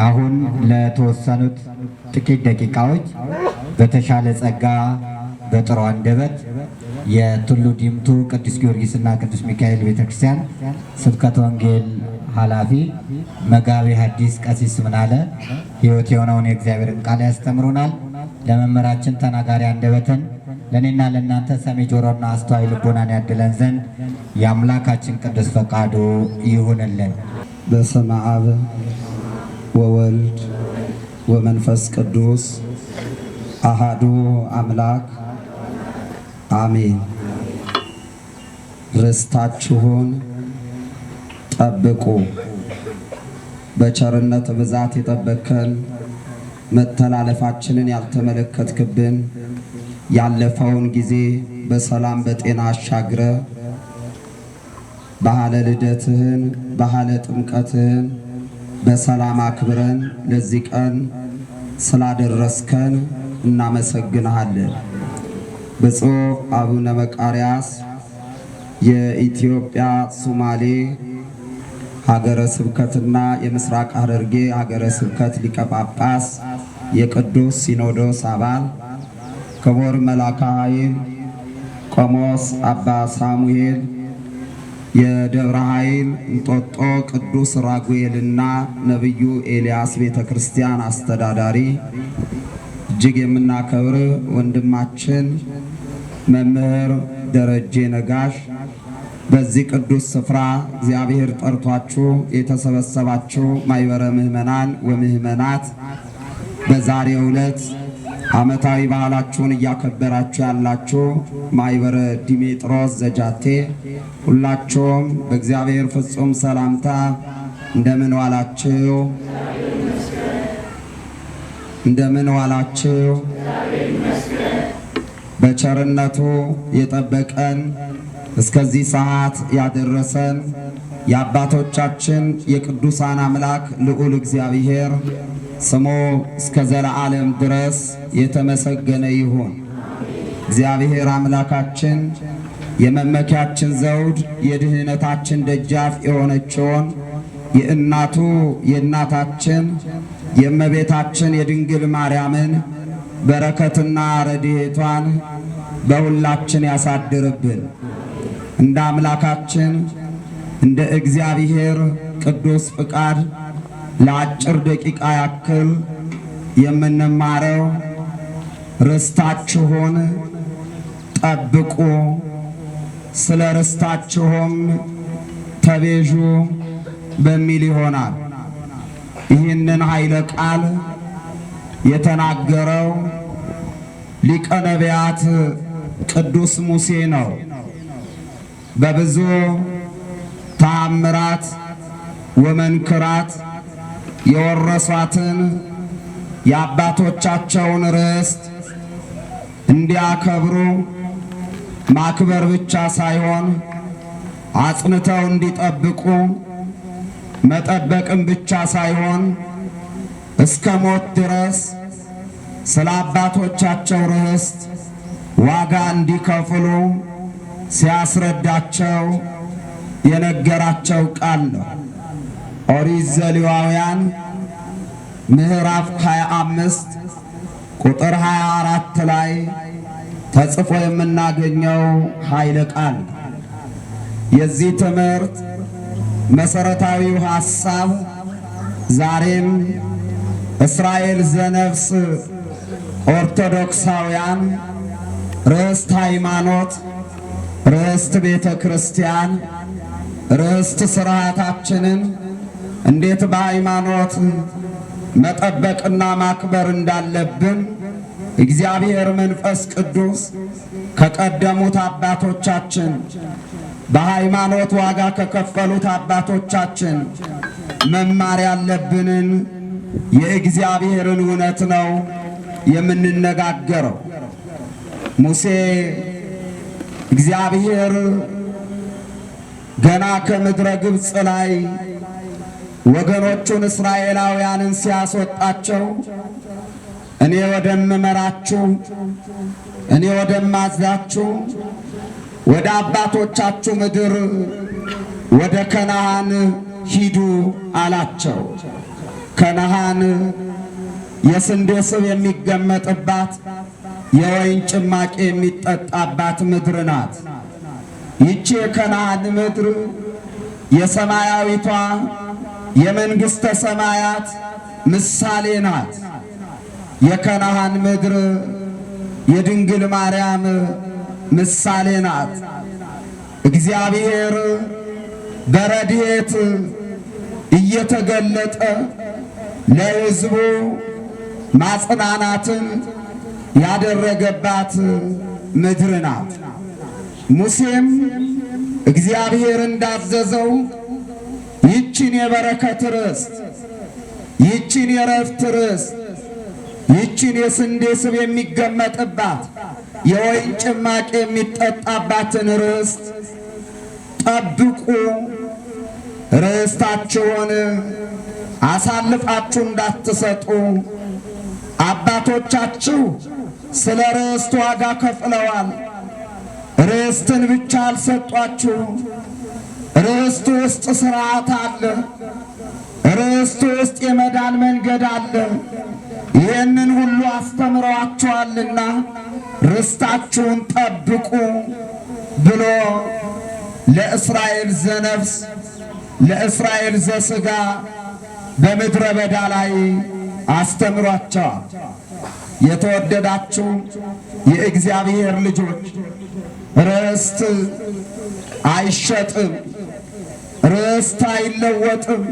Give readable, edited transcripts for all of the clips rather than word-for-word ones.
አሁን ለተወሰኑት ጥቂት ደቂቃዎች በተሻለ ጸጋ በጥሩ አንደበት የቱሉ ዲምቱ ቅዱስ ጊዮርጊስና ቅዱስ ሚካኤል ቤተክርስቲያን ስብከተ ወንጌል ኃላፊ መጋቤ ሐዲስ ቀሲስ ምናለ ሕይወት የሆነውን የእግዚአብሔርን ቃል ያስተምሩናል። ለመምህራችን ተናጋሪ አንደበትን ለኔና ለእናንተ ሰሚ ጆሮና አስተዋይ ልቦናን ያድለን ዘንድ የአምላካችን ቅዱስ ፈቃዱ ይሁንልን። በስመ አብ ወወልድ ወመንፈስ ቅዱስ አሃዱ አምላክ አሜን። ርስታችሁን ጠብቁ። በቸርነት ብዛት የጠበከን መተላለፋችንን ያልተመለከትክብን ያለፈውን ጊዜ በሰላም በጤና አሻግረ ባህለ ልደትህን ባህለ ጥምቀትህን በሰላም አክብረን ለዚህ ቀን ስላደረስከን እናመሰግንሃለን። ብፁዕ አቡነ መቃርያስ የኢትዮጵያ ሶማሌ ሀገረ ስብከትና የምስራቅ ሐረርጌ ሀገረ ስብከት ሊቀ ጳጳስ የቅዱስ ሲኖዶስ አባል ክቡር መልአከ ኃይል ቆሞስ አባ ሳሙኤል የደብረ ኃይል እንጦጦ ቅዱስ ራጉኤልና ነብዩ ኤልያስ ቤተክርስቲያን አስተዳዳሪ፣ እጅግ የምናከብር ወንድማችን መምህር ደረጀ ነጋሽ፣ በዚህ ቅዱስ ስፍራ እግዚአብሔር ጠርቷችሁ የተሰበሰባችሁ ማይበረ ምእመናን ወምእመናት በዛሬው ዕለት ዓመታዊ በዓላችሁን እያከበራችሁ ያላችሁ ማይበረ ዲሜጥሮስ ዘጃቴ ሁላችሁም በእግዚአብሔር ፍጹም ሰላምታ እንደምን ዋላችሁ? እንደምን ዋላችሁ? በቸርነቱ የጠበቀን እስከዚህ ሰዓት ያደረሰን የአባቶቻችን የቅዱሳን አምላክ ልዑል እግዚአብሔር ስሙ እስከ ዘላለም ድረስ የተመሰገነ ይሁን። እግዚአብሔር አምላካችን የመመኪያችን ዘውድ የድህነታችን ደጃፍ የሆነችውን የእናቱ የእናታችን የእመቤታችን የድንግል ማርያምን በረከትና ረድኤቷን በሁላችን ያሳድርብን። እንደ አምላካችን እንደ እግዚአብሔር ቅዱስ ፍቃድ ለአጭር ደቂቃ ያክል የምንማረው ርስታችሁን ጠብቁ፣ ስለ ርስታችሁም ተቤዡ በሚል ይሆናል። ይህንን ኃይለ ቃል የተናገረው ሊቀ ነቢያት ቅዱስ ሙሴ ነው። በብዙ ተአምራት ወመንክራት የወረሷትን የአባቶቻቸውን ርስት እንዲያከብሩ ማክበር ብቻ ሳይሆን አጽንተው እንዲጠብቁ መጠበቅም ብቻ ሳይሆን እስከ ሞት ድረስ ስለ አባቶቻቸው ርስት ዋጋ እንዲከፍሉ ሲያስረዳቸው የነገራቸው ቃል ነው። ኦሪት ዘሌዋውያን ምዕራፍ 25 ቁጥር 24 ላይ ተጽፎ የምናገኘው ኃይለ ቃል። የዚህ ትምህርት መሰረታዊው ሐሳብ ዛሬም እስራኤል ዘነፍስ ኦርቶዶክሳውያን ርስት ሃይማኖት፣ ርስት ቤተ ክርስቲያን፣ ርስት ስርዓታችንን እንዴት በሃይማኖት መጠበቅና ማክበር እንዳለብን እግዚአብሔር መንፈስ ቅዱስ ከቀደሙት አባቶቻችን በሃይማኖት ዋጋ ከከፈሉት አባቶቻችን መማር ያለብንን የእግዚአብሔርን እውነት ነው የምንነጋገረው። ሙሴ እግዚአብሔር ገና ከምድረ ግብፅ ላይ ወገኖቹን እስራኤላውያንን ሲያስወጣቸው እኔ ወደምመራችሁ እኔ ወደማዛችሁ ወደ አባቶቻችሁ ምድር ወደ ከነዓን ሂዱ አላቸው። ከነዓን የስንዴ ስብ የሚገመጥባት የወይን ጭማቂ የሚጠጣባት ምድር ናት። ይቺ የከነዓን ምድር የሰማያዊቷ የመንግሥተ ሰማያት ምሳሌ ናት። የከነዓን ምድር የድንግል ማርያም ምሳሌ ናት። እግዚአብሔር በረድኤት እየተገለጠ ለሕዝቡ ማጽናናትን ያደረገባት ምድር ናት። ሙሴም እግዚአብሔር እንዳዘዘው ይችን የበረከት ርስት፣ ይችን የረፍት ርስት፣ ይችን የስንዴ ስብ የሚገመጥባት የወይን ጭማቂ የሚጠጣባትን ርስት ጠብቁ፣ ርስታችሁን አሳልፋችሁ እንዳትሰጡ። አባቶቻችሁ ስለ ርስት ዋጋ ከፍለዋል። ርስትን ብቻ አልሰጧችሁ። ርስት ውስጥ ሥርዓት አለ። ርስት ውስጥ የመዳን መንገድ አለ። ይህንን ሁሉ አስተምረዋችኋልና ርስታችሁን ጠብቁ ብሎ ለእስራኤል ዘነፍስ ለእስራኤል ዘሥጋ በምድረ በዳ ላይ አስተምሯቸዋል። የተወደዳችሁ የእግዚአብሔር ልጆች ርስት አይሸጥም፣ ርስት አይለወጥም፣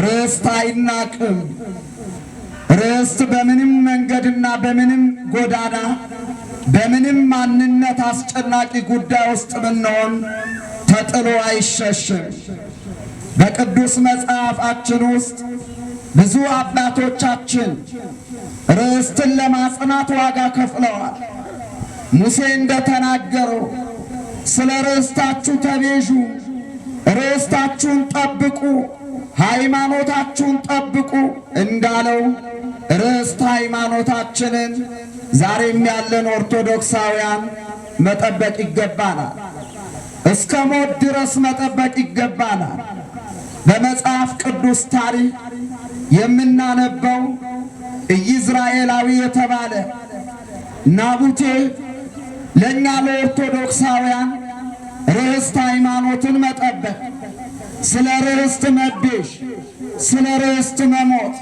ርስት አይናቅም። ርስት በምንም መንገድና በምንም ጎዳና በምንም ማንነት አስጨናቂ ጉዳይ ውስጥ ብንሆን ተጥሎ አይሸሽም። በቅዱስ መጽሐፋችን ውስጥ ብዙ አባቶቻችን ርስትን ለማጽናት ዋጋ ከፍለዋል። ሙሴ እንደተናገረው ስለ ርስታችሁ ተቤዡ፣ ርስታችሁን ጠብቁ፣ ሃይማኖታችሁን ጠብቁ እንዳለው ርስት ሃይማኖታችንን ዛሬም ያለን ኦርቶዶክሳውያን መጠበቅ ይገባናል። እስከ ሞት ድረስ መጠበቅ ይገባናል። በመጽሐፍ ቅዱስ ታሪክ የምናነበው ኢይዝራኤላዊ የተባለ ናቡቴ ለእኛ ለኦርቶዶክሳውያን ርስት ሃይማኖትን መጠበቅ፣ ስለ ርስት መቤዥ፣ ስለ ርስት መሞት፣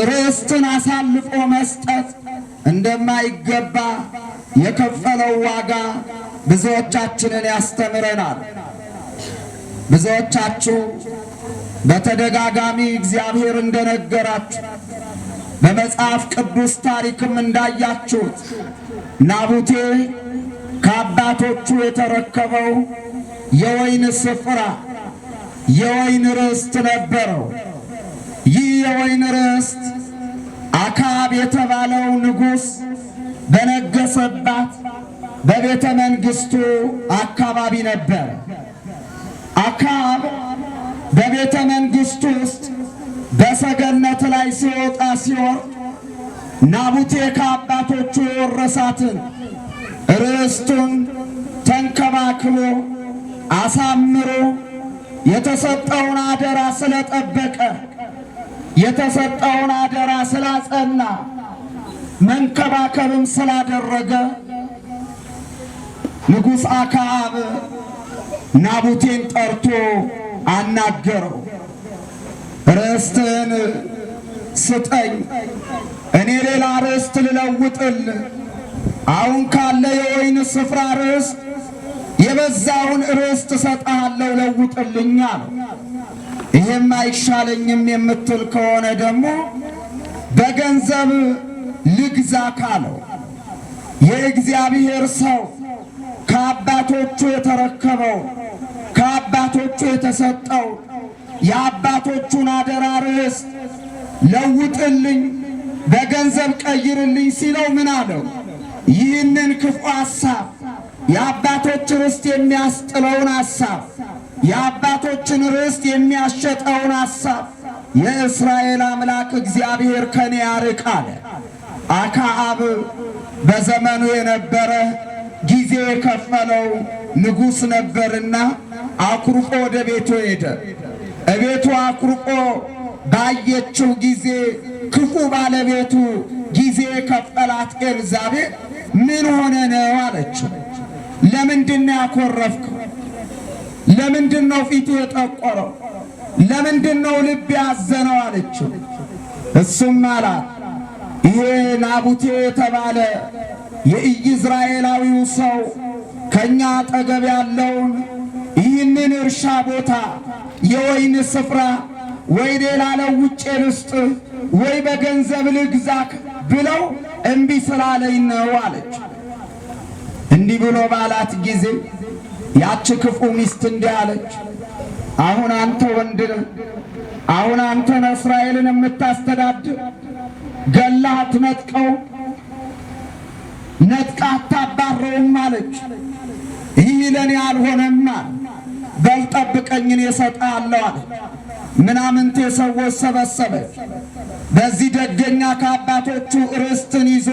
ርስትን አሳልፎ መስጠት እንደማይገባ የከፈለው ዋጋ ብዙዎቻችንን ያስተምረናል። ብዙዎቻችሁ በተደጋጋሚ እግዚአብሔር እንደነገራችሁ በመጽሐፍ ቅዱስ ታሪክም እንዳያችሁት ናቡቴ ከአባቶቹ የተረከበው የወይን ስፍራ የወይን ርስት ነበረው። ይህ የወይን ርስት አክዓብ የተባለው ንጉሥ በነገሰባት በቤተ መንግሥቱ አካባቢ ነበር። አክዓብ በቤተ መንግሥቱ ውስጥ በሰገነት ላይ ሲወጣ ሲወርድ ናቡቴ ከአባቶቹ የወረሳትን ርስቱን ተንከባክቦ አሳምሮ የተሰጠውን አደራ ስለጠበቀ የተሰጠውን አደራ ስላጸና መንከባከብም ስላደረገ ንጉሥ አክዓብ ናቡቴን ጠርቶ አናገረው። ርስትን ስጠኝ፣ እኔ ሌላ ርስት ልለውጥል። አሁን ካለ የወይን ስፍራ ርስት የበዛውን ርስት እሰጥሃለሁ፣ ለውጥልኝ አለው። ይህም አይሻለኝም የምትል ከሆነ ደግሞ በገንዘብ ልግዛ ካለው የእግዚአብሔር ሰው ከአባቶቹ የተረከበው ከአባቶቹ የተሰጠው የአባቶቹን አደራ ርስት ለውጥልኝ፣ በገንዘብ ቀይርልኝ ሲለው ምን አለው? ይህንን ክፉ ሐሳብ የአባቶች ርስት የሚያስጥለውን ሐሳብ የአባቶችን ርስት የሚያሸጠውን ሐሳብ የእስራኤል አምላክ እግዚአብሔር ከኔ ያርቅ አለ። አክዓብ በዘመኑ የነበረ ጊዜ የከፈለው ንጉሥ ነበርና አኩርፎ ወደ ቤቱ ሄደ። እቤቱ አኩርፎ ባየችው ጊዜ ክፉ ባለቤቱ ጊዜ ከፈላት ኤልዛቤል ምን ሆነ ነው አለችው። ለምንድነው ያኮረፍከው? ለምንድነው ፊት የጠቆረው? ለምንድነው ልብ ያዘነው አለችው። እሱም አላት ይሄ ናቡቴ የተባለ የኢይዝራኤላዊው ሰው ከኛ አጠገብ ያለውን ይህንን እርሻ ቦታ የወይን ስፍራ ወይ ሌላ ለውጬ ልስጥህ ወይ በገንዘብ ልግዛክ ብለው እምቢ ስላለኝ ነው አለች። እንዲህ ብሎ ባላት ጊዜ ያች ክፉ ሚስት እንዲህ አለች፣ አሁን አንተ ወንድ ነህ፣ አሁን አንተ ነህ እስራኤልን የምታስተዳድር፣ ገላህ አትነጥቀው፣ ነጥቃህ አታባርረውም አለች። ይህ ለኔ አልሆነም፣ በል ጠብቀኝ እኔ እሰጥሃለሁ አለች። ምናምንቴ ሰዎች ሰበሰበች። በዚህ ደገኛ ከአባቶቹ ርስትን ይዞ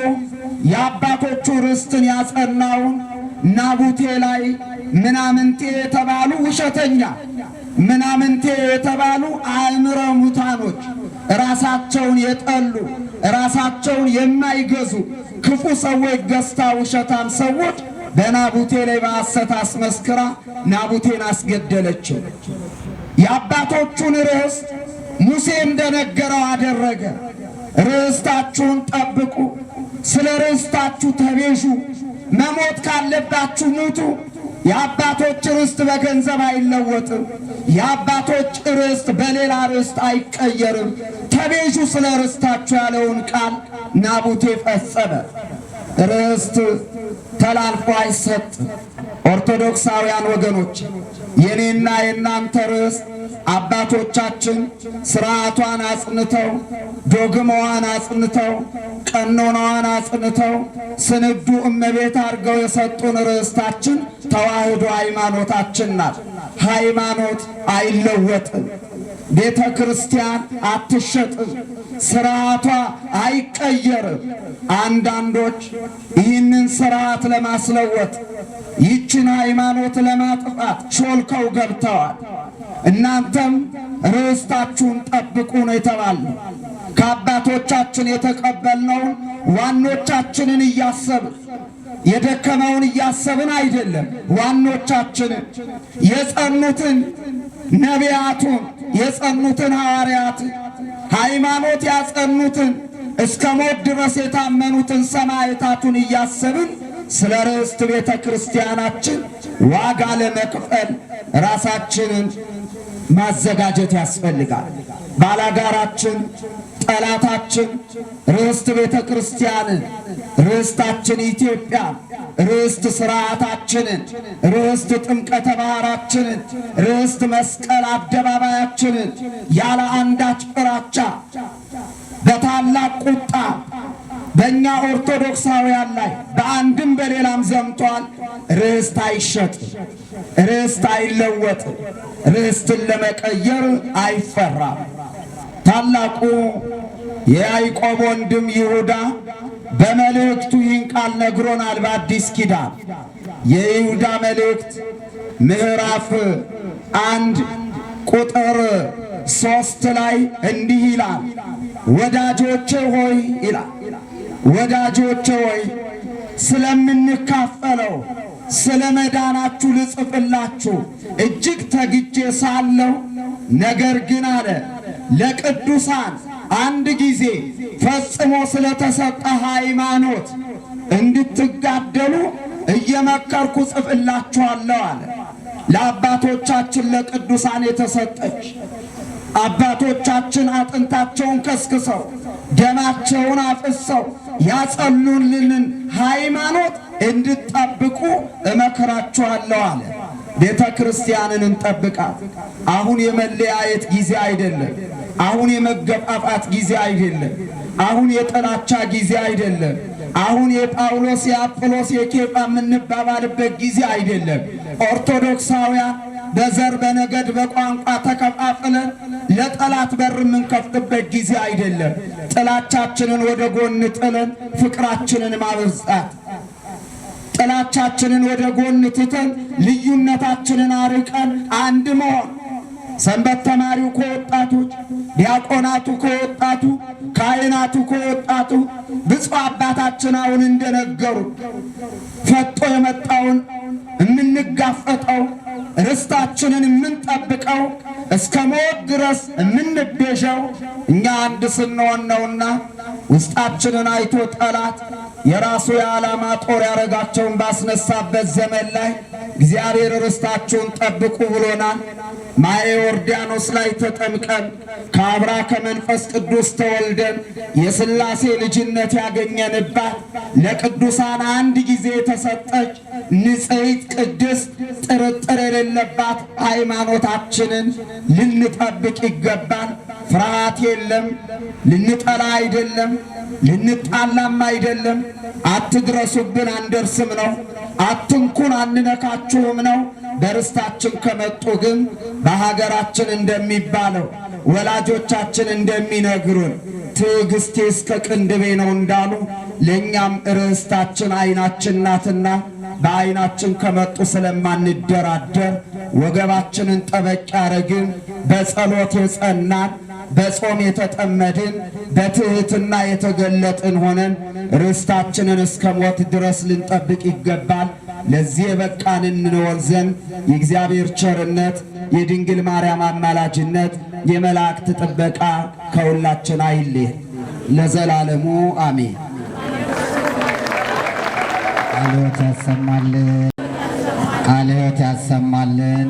የአባቶቹ ርስትን ያጸናውን ናቡቴ ላይ ምናምንቴ የተባሉ ውሸተኛ፣ ምናምንቴ የተባሉ አእምረ ሙታኖች፣ ራሳቸውን የጠሉ ራሳቸውን የማይገዙ ክፉ ሰዎች ገዝታ ውሸታም ሰዎች በናቡቴ ላይ በሐሰት አስመስክራ ናቡቴን አስገደለችው። የአባቶቹን ርስት ሙሴ እንደነገረው አደረገ። ርስታችሁን ጠብቁ፣ ስለ ርስታችሁ ተቤዡ፣ መሞት ካለባችሁ ሙቱ። የአባቶች ርስት በገንዘብ አይለወጥም። የአባቶች ርስት በሌላ ርስት አይቀየርም። ተቤዡ ስለ ርስታችሁ ያለውን ቃል ናቡቴ ፈጸመ። ርስት ተላልፎ አይሰጥም። ኦርቶዶክሳውያን ወገኖች የኔና የናንተ ርስት አባቶቻችን ስርዓቷን አጽንተው ዶግማዋን አጽንተው ቀኖናዋን አጽንተው ስንዱ እመቤት አድርገው የሰጡን ርስታችን ተዋህዶ ሃይማኖታችን ናት። ሃይማኖት አይለወጥም። ቤተ ክርስቲያን አትሸጥም። ስርዓቷ አይቀየርም። አንዳንዶች ይህንን ስርዓት ለማስለወጥ ይችን ሃይማኖት ለማጥፋት ሾልከው ገብተዋል። እናንተም ርስታችሁን ጠብቁ ነው የተባልነው። ከአባቶቻችን የተቀበልነውን ዋኖቻችንን እያሰብን የደከመውን እያሰብን አይደለም። ዋኖቻችንን የጸኑትን ነቢያቱን የጸኑትን ሐዋርያትን ሃይማኖት ያጸኑትን እስከ ሞት ድረስ የታመኑትን ሰማዕታቱን እያሰብን ስለ ርስት ቤተ ክርስቲያናችን ዋጋ ለመክፈል ራሳችንን ማዘጋጀት ያስፈልጋል። ባላጋራችን ጠላታችን ርስት ቤተ ክርስቲያንን፣ ርስታችን ኢትዮጵያ፣ ርስት ስርዓታችንን፣ ርስት ጥምቀተ ባህራችንን፣ ርስት መስቀል አደባባያችንን ያለ አንዳች ፍራቻ በታላቅ ቁጣ በእኛ ኦርቶዶክሳውያን ላይ በአንድም በሌላም ዘምቷል። ርስት አይሸጥም፣ ርስት አይለወጥም፣ ርስትን ለመቀየር አይፈራም። ታላቁ የያዕቆብ ወንድም ይሁዳ በመልእክቱ ይህን ቃል ነግሮናል። በአዲስ ኪዳን የይሁዳ መልእክት ምዕራፍ 1 ቁጥር 3 ላይ እንዲህ ይላል፣ ወዳጆቼ ሆይ ይላል፣ ወዳጆቼ ሆይ ስለምንካፈለው ስለ መዳናችሁ ልጽፍላችሁ እጅግ ተግቼ ሳለሁ፣ ነገር ግን አለ ለቅዱሳን አንድ ጊዜ ፈጽሞ ስለተሰጠ ሃይማኖት እንድትጋደሉ እየመከርኩ ጽፍላችኋለሁ አለ። ለአባቶቻችን ለቅዱሳን የተሰጠች አባቶቻችን አጥንታቸውን ከስክሰው ደማቸውን አፍሰው ያጸኑልንን ሃይማኖት እንድትጠብቁ እመክራችኋለሁ አለ። ቤተ ክርስቲያንን እንጠብቃት። አሁን የመለያየት ጊዜ አይደለም። አሁን የመገፋፋት ጊዜ አይደለም። አሁን የጥላቻ ጊዜ አይደለም። አሁን የጳውሎስ የአጵሎስ የኬፋ የምንባባልበት ጊዜ አይደለም። ኦርቶዶክሳውያን በዘር በነገድ በቋንቋ ተከፋፍለን ለጠላት በር የምንከፍትበት ጊዜ አይደለም። ጥላቻችንን ወደ ጎን ጥለን ፍቅራችንን ማብዛት፣ ጥላቻችንን ወደ ጎን ትተን ልዩነታችንን አርቀን አንድ መሆን፣ ሰንበት ተማሪው ከወጣቶች፣ ዲያቆናቱ ከወጣቱ፣ ካህናቱ ከወጣቱ ብፁዕ አባታችን አሁን እንደነገሩ ፈጦ የመጣውን የምንጋፈጠው ርስታችንን የምንጠብቀው እስከ ሞት ድረስ የምንቤዠው እኛ አንድ ስንሆን ነውና ውስጣችንን አይቶ ጠላት የራሱ የዓላማ ጦር ያረጋቸውን ባስነሳበት ዘመን ላይ እግዚአብሔር ርስታችሁን ጠብቁ ብሎናል። ማየ ዮርዳኖስ ላይ ተጠምቀን ከአብራ ከመንፈስ ቅዱስ ተወልደን የሥላሴ ልጅነት ያገኘንባት ለቅዱሳን አንድ ጊዜ የተሰጠች ንጽሕት ቅድስት ጥርጥር የሌለባት ሃይማኖታችንን ልንጠብቅ ይገባል። ፍርሃት የለም። ልንጠላ አይደለም፣ ልንጣላም አይደለም። አትድረሱብን አንደርስም ነው። አትንኩን አንነካችሁም ነው። በርስታችን ከመጡ ግን በሀገራችን እንደሚባለው ወላጆቻችን እንደሚነግሩን ትዕግስቴ እስከ ቅንድቤ ነው እንዳሉ ለእኛም ርስታችን ዓይናችን ናትና በዓይናችን ከመጡ ስለማንደራደር ወገባችንን ጠበቅ ያረግን፣ በጸሎት የጸናን፣ በጾም የተጠመድን፣ በትሕትና የተገለጥን ሆነን ርስታችንን እስከ ሞት ድረስ ልንጠብቅ ይገባል። ለዚህ የበቃን እንሆን ዘንድ የእግዚአብሔር ቸርነት፣ የድንግል ማርያም አማላጅነት፣ የመላእክት ጥበቃ ከሁላችን አይለየን ለዘላለሙ አሜን። ቃለ ሕይወት ያሰማልን። ቃለ ሕይወት ያሰማልን።